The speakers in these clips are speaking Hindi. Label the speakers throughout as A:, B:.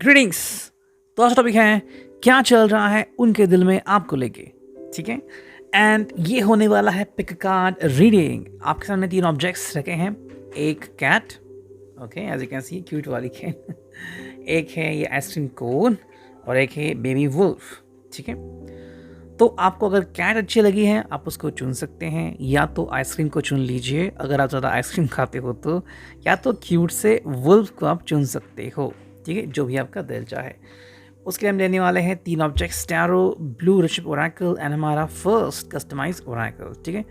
A: ग्रीटिंग्स। तो आज टॉपिक है क्या चल रहा है उनके दिल में आपको लेके। ठीक है, एंड ये होने वाला है पिक कार्ड रीडिंग। आपके सामने 3 ऑब्जेक्ट्स रखे हैं। एक cat, okay as you can see cute वाली कैट एक है ये आइसक्रीम कोन और एक है बेबी वुल्फ। ठीक है, तो आपको अगर कैट अच्छी लगी है आप उसको चुन सकते हैं, या तो आइसक्रीम को चुन लीजिए अगर आप ज़्यादा आइसक्रीम खाते हो तो, या तो क्यूट से वुल्फ को आप चुन सकते हो। ठीक है, जो भी आपका दिल चाहे। उसके लिए हम लेने वाले हैं 3 ऑब्जेक्ट्स, टैरो, ब्लू रिशिप ओरेकल एंड हमारा फर्स्ट कस्टमाइज ओरेकल। ठीक है,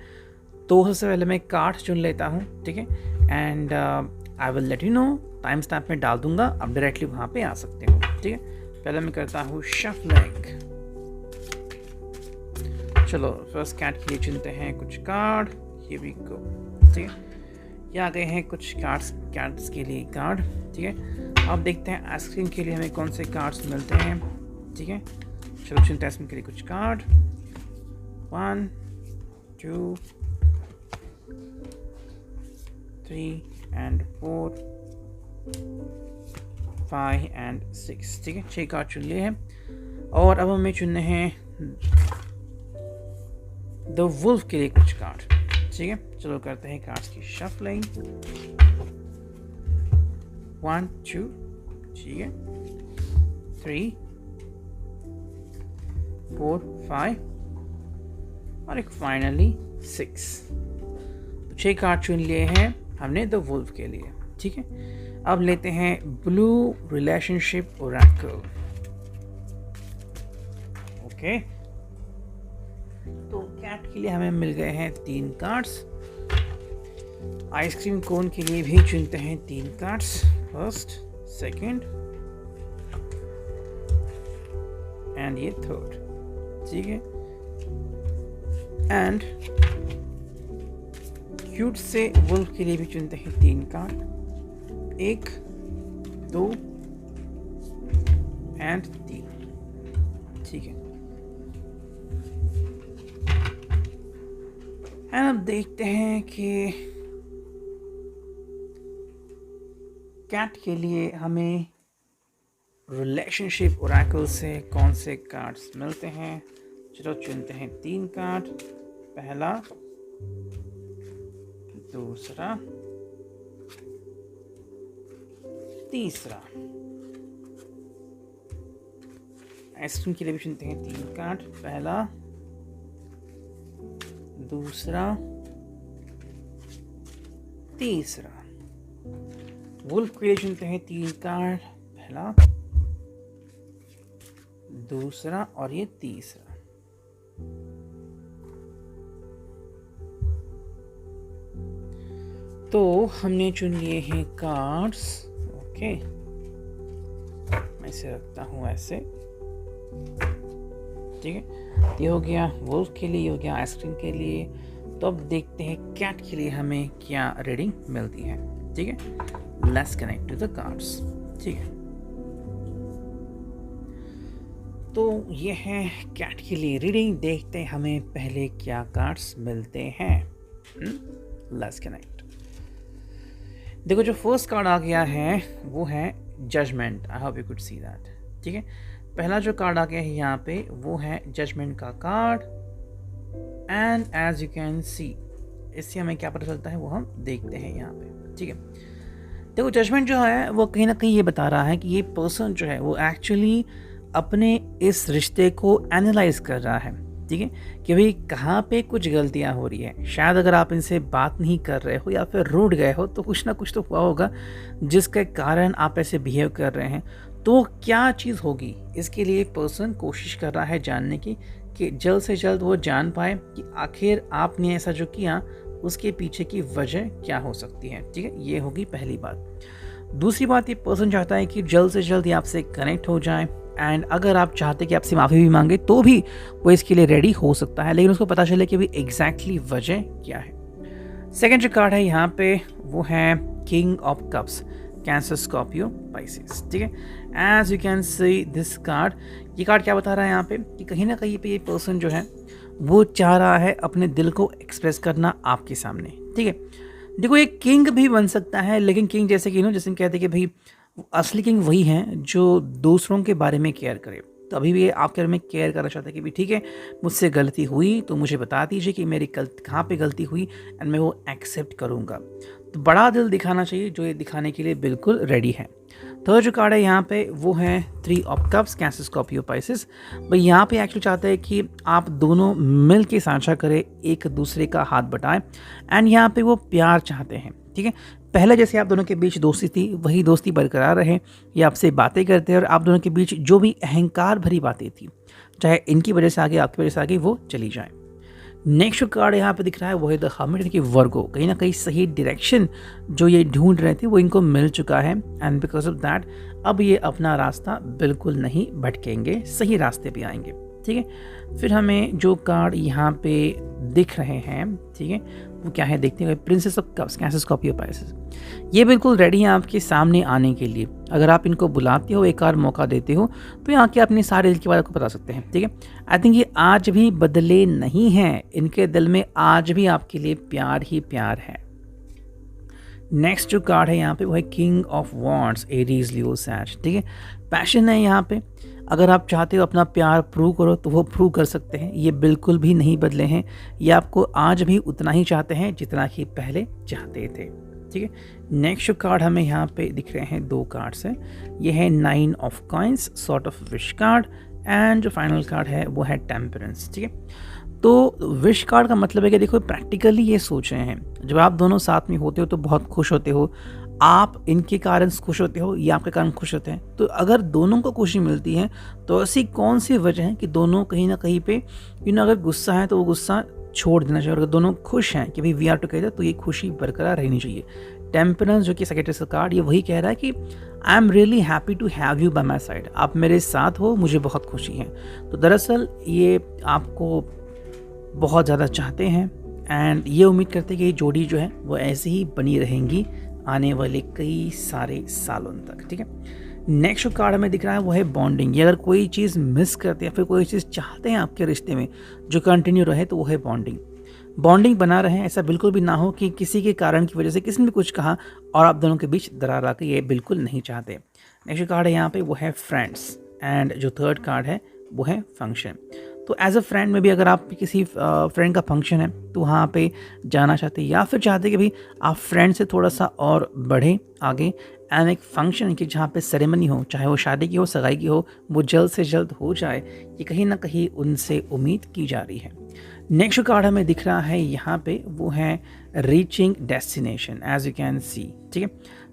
A: तो सबसे पहले मैं कार्ड चुन लेता हूँ। ठीक है, and I will let you know, time stamp में डाल दूंगा, आप डायरेक्टली वहाँ पे आ सकते हो। ठीक है, पहले मैं करता हूँ शफलिंग। चलो फर्स्ट कैट के लिए चुनते हैं कुछ कार्ड। Here we go. ठीक है, ये आ गए हैं कुछ कार्ड्स कैट्स के लिए कार्ड। ठीक है, अब देखते हैं आइसक्रीम के लिए हमें कौन से कार्ड्स मिलते हैं। ठीक है, चलो चुनते हैं आइसक्रीम के लिए कुछ कार्ड। 1 2 3 and 4 5 and 6। ठीक है, 6 कार्ड चुन लिए हैं और अब हमें चुनने हैं द वुल्फ के लिए कुछ कार्ड। ठीक है, चलो करते हैं कार्ड्स की शफलिंग। 1 2, ठीक है, 3 4 5 और एक फाइनली 6। तो 6 कार्ड चुन लिए हैं हमने द वुल्फ के लिए। ठीक है, अब लेते हैं ब्लू रिलेशनशिप ओरेकल। ओके, तो कैट के लिए हमें मिल गए हैं 3 कार्ड्स। आइसक्रीम कोन के लिए भी चुनते हैं 3 कार्ड्स, फर्स्ट, सेकंड एंड ये थर्ड। ठीक है, एंड क्यूट से वुल्फ के लिए भी चुनते हैं 3 कार्ड, 1 2 एंड 3। ठीक है, एंड अब देखते हैं कि कैट के लिए हमें रिलेशनशिप ओरेकल से कौन से कार्ड्स मिलते हैं। चलो चुनते हैं 3 कार्ड, पहला, दूसरा, तीसरा। आइसक्रीम के लिए भी चुनते हैं 3 कार्ड, पहला, दूसरा, तीसरा। वुल्फ के लिए चुनते हैं 3 कार्ड, पहला, दूसरा और ये तीसरा। तो हमने चुन लिए हैं कार्ड्स। ओके, मैं इसे रखता हूं ऐसे। ठीक है, ये हो गया वुल्फ के लिए, ये हो गया आइसक्रीम के लिए। तो अब देखते हैं कैट के लिए हमें क्या रीडिंग मिलती है। ठीक है, let's connect to the cards. ठीक है, तो ये है कैट के लिए रीडिंग। देखते हैं हमें पहले क्या कार्ड्स मिलते हैं। Let's connect. देखो, जो फर्स्ट कार्ड आ गया है वो है judgement. I hope you could see that. ठीक है, पहला जो कार्ड आ गया है यहाँ पे वो है जजमेंट का card, and as you can see, इससे हमें क्या पता चलता है वो हम देखते हैं यहाँ पे। ठीक है, देखो जजमेंट जो है वो कहीं ना कहीं ये बता रहा है कि ये पर्सन जो है वो एक्चुअली अपने इस रिश्ते को एनालाइज कर रहा है। ठीक है, कि भाई कहाँ पे कुछ गलतियाँ हो रही है। शायद अगर आप इनसे बात नहीं कर रहे हो या फिर रूठ गए हो तो कुछ ना कुछ तो हुआ होगा जिसके कारण आप ऐसे बिहेव कर रहे हैं। तो क्या चीज़ होगी, इसके लिए पर्सन कोशिश कर रहा है जानने की, कि जल्द से जल्द वो जान पाए कि आखिर आपने ऐसा जो किया उसके पीछे की वजह क्या हो सकती है। ठीक है, ये होगी पहली बात। दूसरी बात, ये पर्सन चाहता है कि जल्द से जल्द ये आपसे कनेक्ट हो जाए, एंड अगर आप चाहते कि आपसे माफ़ी भी मांगे तो भी वो इसके लिए रेडी हो सकता है, लेकिन उसको पता चले कि भी एग्जैक्टली वजह क्या है। सेकेंड जो कार्ड है यहाँ पे वो है king of cups, Cancer, Scorpio, Pisces. ठीक है, as you can see this card, ये कार्ड क्या बता रहा है यहाँ पे कि कहीं ना कहीं पे ये पर्सन जो है वो चाह रहा है अपने दिल को एक्सप्रेस करना आपके सामने। ठीक है, देखो ये किंग भी बन सकता है, लेकिन किंग जैसे कि जैसे कहते हैं कि भाई असली किंग वही हैं जो दूसरों के बारे में केयर करे। तो अभी भी आपके बारे में केयर करना चाहता है कि भी ठीक है, मुझसे गलती हुई तो मुझे बता दीजिए कि मेरी कहाँ पे गलती हुई, एंड मैं वो एक्सेप्ट करूँगा। तो बड़ा दिल दिखाना चाहिए, जो ये दिखाने के लिए बिल्कुल रेडी है। थर्ड जो कार्ड है यहाँ पे वो है 3 of cups, Cancer, Scorpio, Pisces. भाई यहाँ पे एक्चुअली चाहता है कि आप दोनों मिल के साझा करें, एक दूसरे का हाथ बटाएं, एंड यहाँ पे वो प्यार चाहते हैं। ठीक है, पहले जैसे आप दोनों के बीच दोस्ती थी वही दोस्ती बरकरार रहे, ये आपसे बातें करते हैं और आप दोनों के बीच जो भी अहंकार भरी बातें थी, चाहे इनकी वजह से आगे आपकी वजह से आगे, वो चली जाए। नेक्स्ट कार्ड यहाँ पे दिख रहा है वो है द हर्मिट, कि वर्गो। कहीं ना कहीं सही डायरेक्शन जो ये ढूंढ रहे थे वो इनको मिल चुका है, एंड बिकॉज ऑफ दैट अब ये अपना रास्ता बिल्कुल नहीं भटकेंगे, सही रास्ते पे आएंगे। ठीक है, फिर हमें जो कार्ड यहाँ पे दिख रहे हैं, ठीक है, वो क्या है देखते हैं। Princess of cups, Cancer, Scorpio, Pisces. ये बिल्कुल रेडी हैं आपके सामने आने के लिए। अगर आप इनको बुलाते हो, एक और मौका देते हो, तो यहाँ के अपने सारे दिल की बात को बता सकते हैं। ठीक है, आई थिंक ये आज भी बदले नहीं हैं, इनके दिल में आज भी आपके लिए प्यार ही प्यार है। नेक्स्ट जो कार्ड है यहाँ पे वो है किंग ऑफ वॉन्ड्स, एरीज, लियो, सैज। ठीक है, पैशन है यहाँ पे। अगर आप चाहते हो अपना प्यार प्रूव करो तो वो प्रूव कर सकते हैं, ये बिल्कुल भी नहीं बदले हैं, ये आपको आज भी उतना ही चाहते हैं जितना कि पहले चाहते थे। ठीक है, नेक्स्ट कार्ड हमें यहाँ पे दिख रहे हैं 2 कार्ड्स हैं, ये है 9 of coins, sort of wish card, and जो फाइनल कार्ड है वो है टेम्परेंस। ठीक है, तो विश कार्ड का मतलब है कि देखो प्रैक्टिकली ये सोच रहे हैं, जब आप दोनों साथ में होते हो तो बहुत खुश होते हो, आप इनके कारण खुश होते हो, ये आपके कारण खुश होते हैं। तो अगर दोनों को खुशी मिलती है तो ऐसी कौन सी वजह है कि दोनों कहीं ना कहीं पे अगर गुस्सा है तो वो गुस्सा छोड़ देना चाहिए, और अगर दोनों खुश हैं कि भाई वी आर टुगेदर, तो ये खुशी बरकरार रहनी चाहिए। टेम्परेंस जो कि सेक्रेटरी का कार्ड, ये वही कह रहा है कि I am really happy to have you by my side, आप मेरे साथ हो, मुझे बहुत खुशी है। तो दरअसल ये आपको बहुत ज़्यादा चाहते हैं, एंड ये उम्मीद करते हैं कि ये जोड़ी जो है वो ऐसे ही बनी रहेंगी आने वाले कई सारे सालों तक। ठीक है, नेक्स्ट जो कार्ड हमें दिख रहा है वो है बॉन्डिंग। ये अगर कोई चीज़ मिस करते हैं या फिर कोई चीज़ चाहते हैं आपके रिश्ते में जो कंटिन्यू रहे, तो वो है बॉन्डिंग। बॉन्डिंग बना रहे, ऐसा बिल्कुल भी ना हो कि किसी के कारण की वजह से किसी ने भी कुछ कहा और आप दोनों के बीच दरार आ गई, ये बिल्कुल नहीं चाहते। नेक्स्ट कार्ड है यहाँ पे वो है फ्रेंड्स, एंड जो थर्ड कार्ड है वो है फंक्शन। तो एज अ फ्रेंड में भी अगर आप किसी फ्रेंड का फंक्शन है तो वहाँ पे जाना चाहते हैं, या फिर चाहते कि भाई आप फ्रेंड से थोड़ा सा और बढ़ें आगे, एंड एक फंक्शन की जहाँ पे सेरेमनी हो, चाहे वो शादी की हो, सगाई की हो, वो जल्द से जल्द हो जाए, ये कहीं ना कहीं उनसे उम्मीद की जा रही है। नेक्स्ट कार्ड हमें दिख रहा है यहाँ पे वो है reaching destination, as you can see. ठीक है,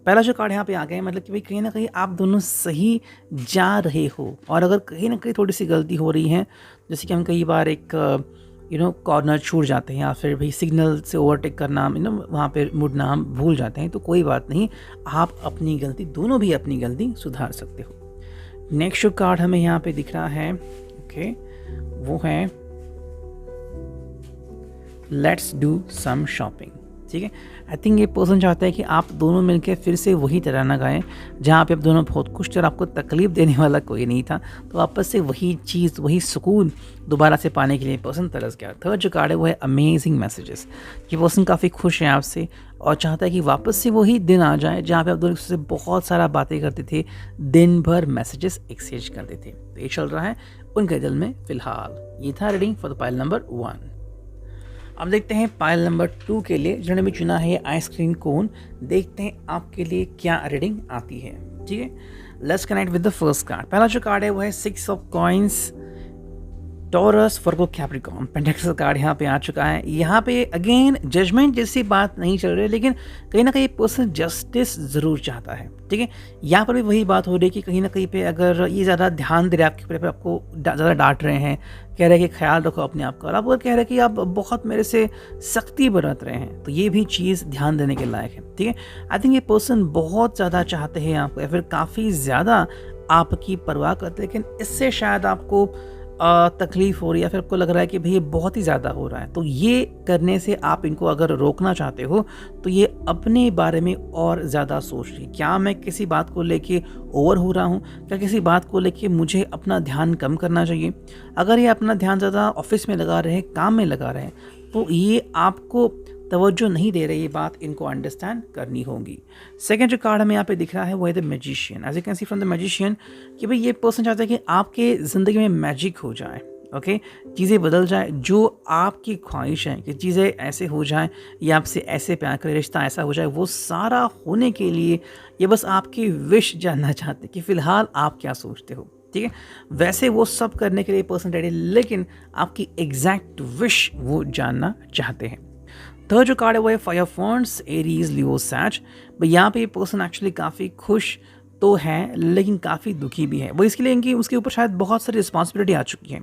A: पहला जो कार्ड यहाँ पे आ गया है, मतलब कि भाई कहीं ना कहीं आप दोनों सही जा रहे हो, और अगर कहीं ना कहीं थोड़ी सी गलती हो रही है, जैसे कि हम कई बार एक कॉर्नर छूट जाते हैं, या फिर भाई सिग्नल से ओवरटेक करना, वहाँ पे मुड़ना हम भूल जाते हैं, तो कोई बात नहीं, आप अपनी गलती, दोनों भी अपनी गलती सुधार सकते हो। नेक्स्ट जो कार्ड हमें यहाँ पे दिख रहा है, ओके, वो है लेट्स डू सम शॉपिंग। ठीक है, आई थिंक ये पर्सन चाहता है कि आप दोनों मिलकर फिर से वही तराना गाएं जहाँ पे आप दोनों बहुत खुश थे और आपको तकलीफ देने वाला कोई नहीं था, तो वापस से वही चीज़, वही सुकून दोबारा से पाने के लिए पर्सन तरस गया। थर्ड जो कार्ड है वो है अमेजिंग मैसेजेस। ये पर्सन काफ़ी खुश है आपसे और चाहता है कि वापस से वही दिन आ जाए जहाँ पे आप दोनों से बहुत सारा बातें करते थे, दिन भर मैसेजेस एक्सचेंज करते थे। तो ये चल रहा है उनके दिल में फिलहाल। ये था reading for the pile number 1। अब देखते हैं पाइल नंबर 2 के लिए, जिन्होंने भी चुना है ये आइसक्रीम कोन। देखते हैं आपके लिए क्या रीडिंग आती है। ठीक है, let's connect with the first card. पहला जो कार्ड है वो है 6 of coins, taurus, Virgo, Capricorn. Pentacles card यहाँ पे आ चुका है। यहाँ पे अगेन जजमेंट जैसी बात नहीं चल रही, लेकिन कहीं ना कहीं पर्सन जस्टिस ज़रूर चाहता है। ठीक है, यहाँ पर भी वही बात हो रही है कि कहीं ना कहीं पे अगर ये ज़्यादा ध्यान दे रहे हैं आपके ऊपर, आपको ज़्यादा डांट रहे हैं, कह रहे हैं कि ख्याल रखो अपने आप का, और आप अगर कह रहे हैं कि आप बहुत मेरे से सख्ती बरत रहे हैं, तो ये भी चीज़ ध्यान देने के लायक है। ठीक है, आई थिंक ये पर्सन बहुत ज़्यादा चाहते हैं आपको, या फिर काफ़ी ज़्यादा आपकी परवाह करते हैं, लेकिन इससे शायद आपको तकलीफ़ हो रही है, या फिर आपको लग रहा है कि भाई ये बहुत ही ज़्यादा हो रहा है। तो ये करने से आप इनको अगर रोकना चाहते हो तो ये अपने बारे में और ज़्यादा सोच रही, क्या मैं किसी बात को लेके ओवर हो रहा हूँ, क्या किसी बात को लेके मुझे अपना ध्यान कम करना चाहिए। अगर ये अपना ध्यान ज़्यादा ऑफिस में लगा रहे हैं, काम में लगा रहे हैं, तो ये आपको तवज्जो नहीं दे रहे, ये बात इनको अंडरस्टैंड करनी होगी। सेकंड जो कार्ड हमें यहाँ पे दिख रहा है वो है the magician. As you can see from the magician कि भाई ये पर्सन चाहता है कि आपके ज़िंदगी में मैजिक हो जाए, ओके, चीज़ें बदल जाए, जो आपकी ख्वाहिश है कि चीज़ें ऐसे हो जाएं या आपसे ऐसे प्यार करे, रिश्ता ऐसा हो जाए, वो सारा होने के लिए ये बस आपकी विश जानना चाहते हैं कि फ़िलहाल आप क्या सोचते हो, ठीक है। वैसे वो सब करने के लिए पर्सन रेडी, लेकिन आपकी एग्जैक्ट विश वो जानना चाहते हैं। थर्ड जो कार्ड है वो है फायर ऑफ वॉन्ड्स, एरीज, लियो, सैज। भाई यहाँ पे ये पर्सन एक्चुअली काफ़ी खुश तो है लेकिन काफ़ी दुखी भी है। वो इसके लिए कि उसके ऊपर शायद बहुत सारी रिस्पॉन्सिबिलिटी आ चुकी है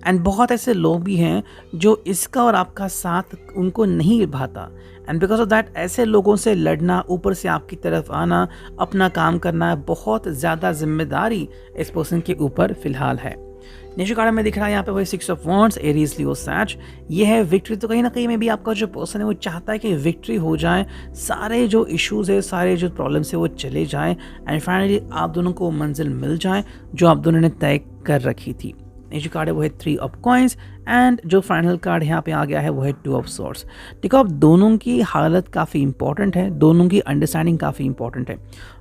A: एंड बहुत ऐसे लोग भी हैं जो इसका और आपका साथ उनको नहीं निभाता, एंड बिकॉज ऑफ दैट ऐसे लोगों से लड़ना, ऊपर से आपकी तरफ आना, अपना काम करना, बहुत ज़्यादा जिम्मेदारी इस पर्सन के ऊपर फ़िलहाल है। नेक्स्ट कार्ड में दिख रहा है यहाँ पे वही 6 ऑफ वॉन्ड्स, एरीज, लियो, सैज। ये है विक्ट्री। तो कहीं ना कहीं में भी आपका जो पर्सन है वो चाहता है कि विक्ट्री हो जाए, सारे जो इश्यूज़ है, सारे जो प्रॉब्लम्स है वो चले जाएं एंड फाइनली आप दोनों को मंजिल मिल जाए जो आप दोनों ने तय कर रखी थी। नेक्स्ट कार्ड है वो है 3 ऑफ कॉइंस एंड जो फाइनल कार्ड यहाँ पे आ गया है वो है 2 ऑफ सॉर्ड्स। देखो अब दोनों की हालत काफ़ी इंपॉर्टेंट है, दोनों की अंडरस्टैंडिंग काफ़ी इंपॉर्टेंट है।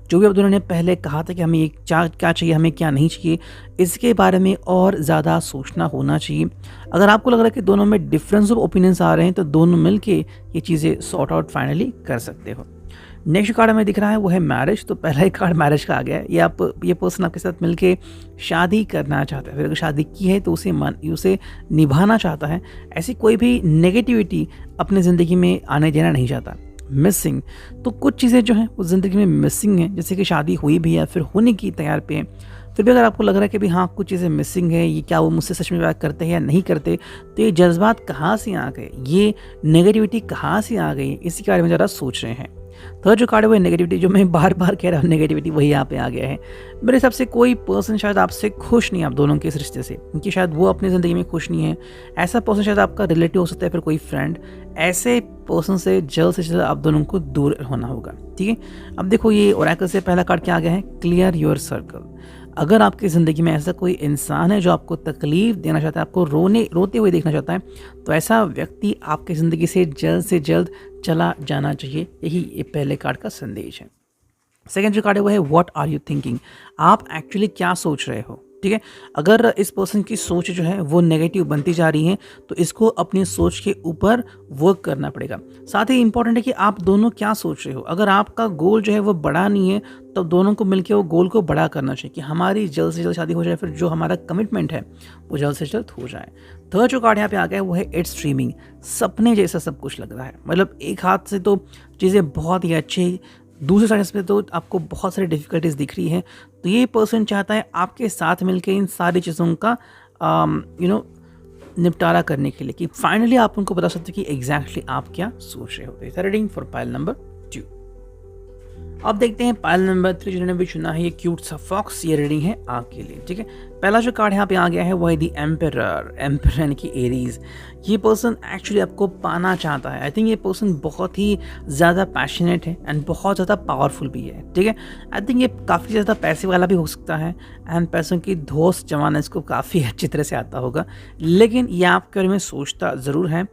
A: जो भी अब दोनों ने पहले कहा था कि हमें क्या चाहिए, हमें क्या नहीं चाहिए, इसके बारे में और ज़्यादा सोचना होना चाहिए। अगर आपको लग रहा है कि दोनों में डिफरेंस ऑफ ओपिनियंस आ रहे हैं तो दोनों मिलके ये चीज़ें सॉर्ट आउट फाइनली कर सकते हो। नेक्स्ट कार्ड हमें दिख रहा है वो है मैरिज। तो पहला ही कार्ड मैरिज का आ गया है। ये पर्सन आपके साथ मिलके शादी करना चाहता है, फिर अगर शादी की है तो उसे निभाना चाहता है। ऐसी कोई भी नेगेटिविटी अपनी ज़िंदगी में आने देना नहीं चाहता। मिसिंग, तो कुछ चीज़ें जो हैं वो ज़िंदगी में मिसिंग हैं, जैसे कि शादी हुई भी है फिर होने की तैयार पे है, फिर भी अगर आपको लग रहा है कि भी हाँ कुछ चीज़ें मिसिंग है, ये क्या वो मुझसे सच में प्यार करते हैं या नहीं करते, तो ये जज्बात कहाँ से आ गए, ये नेगेटिविटी कहाँ से आ गई, इसी के बारे में ज़रा सोच रहे हैं। थर्ड जो कार्ड है वो नेगेटिविटी, जो मैं बार बार कह रहा हूँ नेगेटिविटी वही यहाँ पे आ गया है। मेरे हिसाब से कोई पर्सन शायद आपसे खुश नहीं है, आप दोनों के इस रिश्ते से, क्योंकि शायद वो अपनी ज़िंदगी में खुश नहीं है। ऐसा पर्सन शायद आपका रिलेटिव हो सकता है, फिर कोई फ्रेंड। ऐसे पर्सन से जल्द आप दोनों को दूर होना होगा, ठीक है। अब देखो ये ओरेकल से पहला कार्ड क्या आ गया है, क्लियर योर सर्कल। अगर आपकी ज़िंदगी में ऐसा कोई इंसान है जो आपको तकलीफ़ देना चाहता है, आपको रोते हुए देखना चाहता है, तो ऐसा व्यक्ति आपकी ज़िंदगी से जल्द चला जाना चाहिए। यही ये पहले कार्ड का संदेश है। सेकंड जो कार्ड है वो है व्हाट आर यू थिंकिंग। आप एक्चुअली क्या सोच रहे हो, ठीक है। अगर इस पर्सन की सोच जो है वो नेगेटिव बनती जा रही है तो इसको अपनी सोच के ऊपर वर्क करना पड़ेगा। साथ ही इंपॉर्टेंट है कि आप दोनों क्या सोच रहे हो। अगर आपका गोल जो है वो बड़ा नहीं है तो दोनों को मिलकर वो गोल को बड़ा करना चाहिए कि हमारी जल्द से जल्द शादी हो जाए, फिर जो हमारा कमिटमेंट है वो जल्द से जल्द हो जाए। थर्ड जो कार्ड यहाँ पे आ गया है वो है इट्स ड्रीमिंग। सपने जैसा सब कुछ लग रहा है, मतलब एक हाथ से तो चीज़ें बहुत ही अच्छी, दूसरे साइड पे तो आपको बहुत सारी डिफ़िकल्टीज दिख रही है। तो ये पर्सन चाहता है आपके साथ मिलकर इन सारी चीज़ों का निपटारा करने के लिए, कि फाइनली आप उनको बता सकते कि एग्जैक्टली आप क्या सोच रहे हो। Reading for pile number 2। अब देखते हैं पाइल नंबर 3 जिन्होंने भी चुना है, ये क्यूट सा फॉक्स। ये रीडिंग है आपके लिए, ठीक है। पहला जो कार्ड यहाँ पे आ गया है वो है दी एम्परर यानी कि एरीज। ये पर्सन एक्चुअली आपको पाना चाहता है। आई थिंक ये पर्सन बहुत ही ज़्यादा पैशनेट है एंड बहुत ज़्यादा पावरफुल भी है, ठीक है। आई थिंक ये काफ़ी ज़्यादा पैसे वाला भी हो सकता है एंड पैसों की धौस जमाना इसको काफ़ी अच्छी तरह से आता होगा, लेकिन ये आपके बारे में सोचता ज़रूर है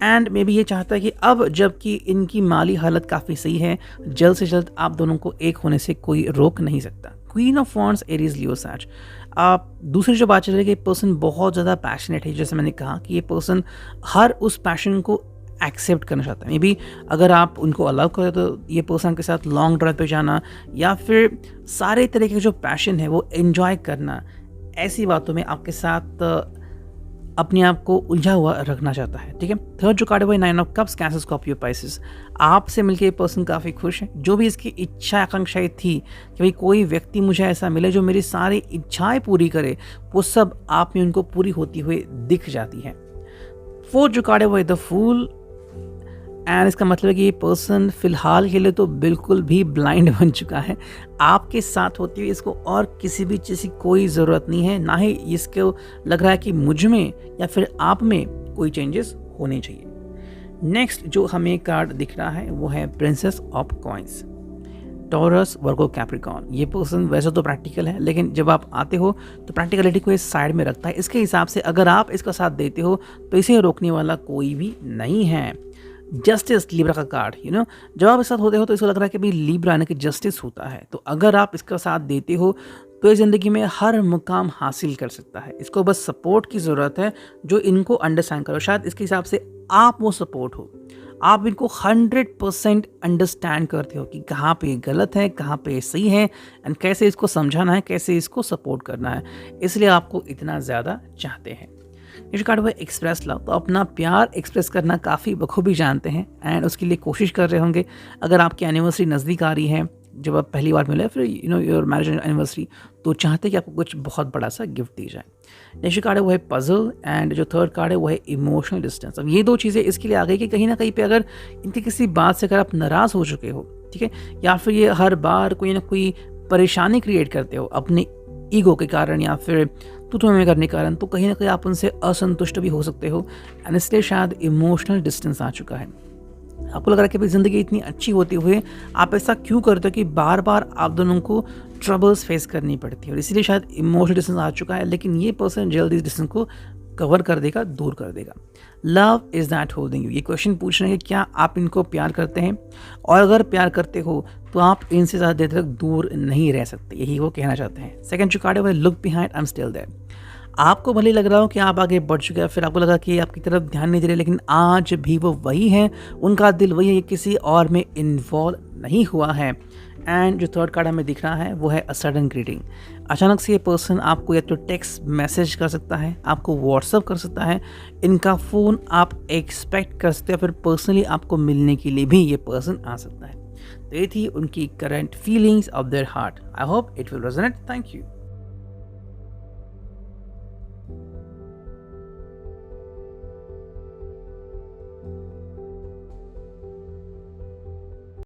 A: एंड मे बी ये चाहता है कि अब जबकि इनकी माली हालत काफ़ी सही है, जल्द से जल्द आप दोनों को एक होने से कोई रोक नहीं सकता। क्वीन ऑफ वॉन्ड्स, एरीज, लियो, सैज। आप दूसरी जो बात चल रही है कि पर्सन बहुत ज़्यादा पैशनेट है। जैसे मैंने कहा कि ये पर्सन हर उस पैशन को एक्सेप्ट करना चाहता है। मे बी अगर आप उनको अलाउ करें तो ये पर्सन के साथ लॉन्ग ड्राइव पे जाना या फिर सारे तरह के जो पैशन है वो एंजॉय करना, ऐसी बातों में आपके साथ अपने आप को उलझा हुआ रखना चाहता है, ठीक है। थर्ड जो कार्ड है वो 9 of cups, Cancer, Scorpio, Pisces. आपसे मिलकर ये पर्सन काफ़ी खुश है। जो भी इसकी इच्छा आकांक्षाएं थी कि भाई कोई व्यक्ति मुझे ऐसा मिले जो मेरी सारी इच्छाएं पूरी करे, वो सब आप में उनको पूरी होती हुई दिख जाती है। फोर्थ जो कार्ड है वो है द फूल एंड इसका मतलब है कि ये पर्सन फिलहाल के लिए तो बिल्कुल भी ब्लाइंड बन चुका है। आपके साथ होते हुए इसको और किसी भी चीज़ की कोई ज़रूरत नहीं है, ना ही इसको लग रहा है कि मुझ में या फिर आप में कोई चेंजेस होने चाहिए। नेक्स्ट जो हमें कार्ड दिख रहा है वो है princess of coins, taurus, Virgo, Capricorn. ये पर्सन वैसे तो प्रैक्टिकल है, लेकिन जब आप आते हो तो प्रैक्टिकलिटी को इस साइड में रखता है। इसके हिसाब से अगर आप इसका साथ देते हो तो इसे रोकने वाला कोई भी नहीं है। जस्टिस लिब्रा का कार्ड, जब आप इस साथ होते हो तो इसको लग रहा है कि भाई लिब्रा यानी कि जस्टिस होता है, तो अगर आप इसका साथ देते हो तो ये ज़िंदगी में हर मुकाम हासिल कर सकता है। इसको बस सपोर्ट की ज़रूरत है, जो इनको अंडरस्टैंड करो। शायद इसके हिसाब से आप वो सपोर्ट हो, आप इनको 100% अंडरस्टैंड करते हो कि कहाँ पे ये गलत है, कहाँ पे ये सही है, एंड कैसे इसको समझाना है, कैसे इसको सपोर्ट करना है, इसलिए आपको इतना ज़्यादा चाहते हैं। ये जो कार्ड हुआ एक्सप्रेस लव, तो अपना प्यार एक्सप्रेस करना काफ़ी बखूबी जानते हैं एंड उसके लिए कोशिश कर रहे होंगे। अगर आपकी एनिवर्सरी नज़दीक आ रही है, जब आप पहली बार मिले, फिर योर मैरिज एनिवर्सरी, तो चाहते हैं कि आपको कुछ बहुत बड़ा सा गिफ्ट दी जाए। नेक्स्ट कार्ड है वो है पजल, एंड जो थर्ड कार्ड है वो है इमोशनल डिस्टेंस। अब ये दो चीज़ें इसके लिए आ गई कि कहीं ना कहीं पे अगर इनकी किसी बात से अगर आप नाराज़ हो चुके हो, ठीक है, या फिर ये हर बार कोई ना कोई परेशानी क्रिएट करते हो अपने ईगो के कारण या फिर तू में करने के कारण, तो कहीं ना कहीं आप उनसे असंतुष्ट भी हो सकते हो, एंड इसलिए शायद इमोशनल डिस्टेंस आ चुका है। आपको लग रहा है कि भाई ज़िंदगी इतनी अच्छी होते हुए आप ऐसा क्यों करते हो कि बार बार आप दोनों को ट्रबल्स फेस करनी पड़ती है, और इसीलिए शायद इमोशनल डिस्टेंस आ चुका है। लेकिन ये पर्सन जल्दी इस डिस्टेंस को कवर कर देगा, दूर कर देगा। Love is that holding you. ये क्वेश्चन पूछ रहे हैं कि क्या आप इनको प्यार करते हैं, और अगर प्यार करते हो तो आप इनसे ज़्यादा देर तक दूर नहीं रह सकते, यही वो कहना चाहते हैं। सेकंड जो कार्ड है वो look behind, I am still there. आपको भले लग रहा हो कि आप आगे बढ़ चुके हैं, फिर आपको लगा कि आपकी तरफ ध्यान नहीं दे रहे, लेकिन आज भी वो वही है, उनका दिल वही है, ये किसी और में इन्वॉल्व नहीं हुआ है। एंड जो थर्ड कार्ड हमें दिख रहा है वो है अ सडन ग्रीटिंग। अचानक से ये पर्सन आपको या तो टेक्स्ट मैसेज कर सकता है, आपको व्हाट्सअप कर सकता है, इनका फ़ोन आप एक्सपेक्ट कर सकते हो, फिर पर्सनली आपको मिलने के लिए भी ये पर्सन आ सकता है। तो ये थी उनकी current feelings of their heart. I hope it will resonate. Thank you.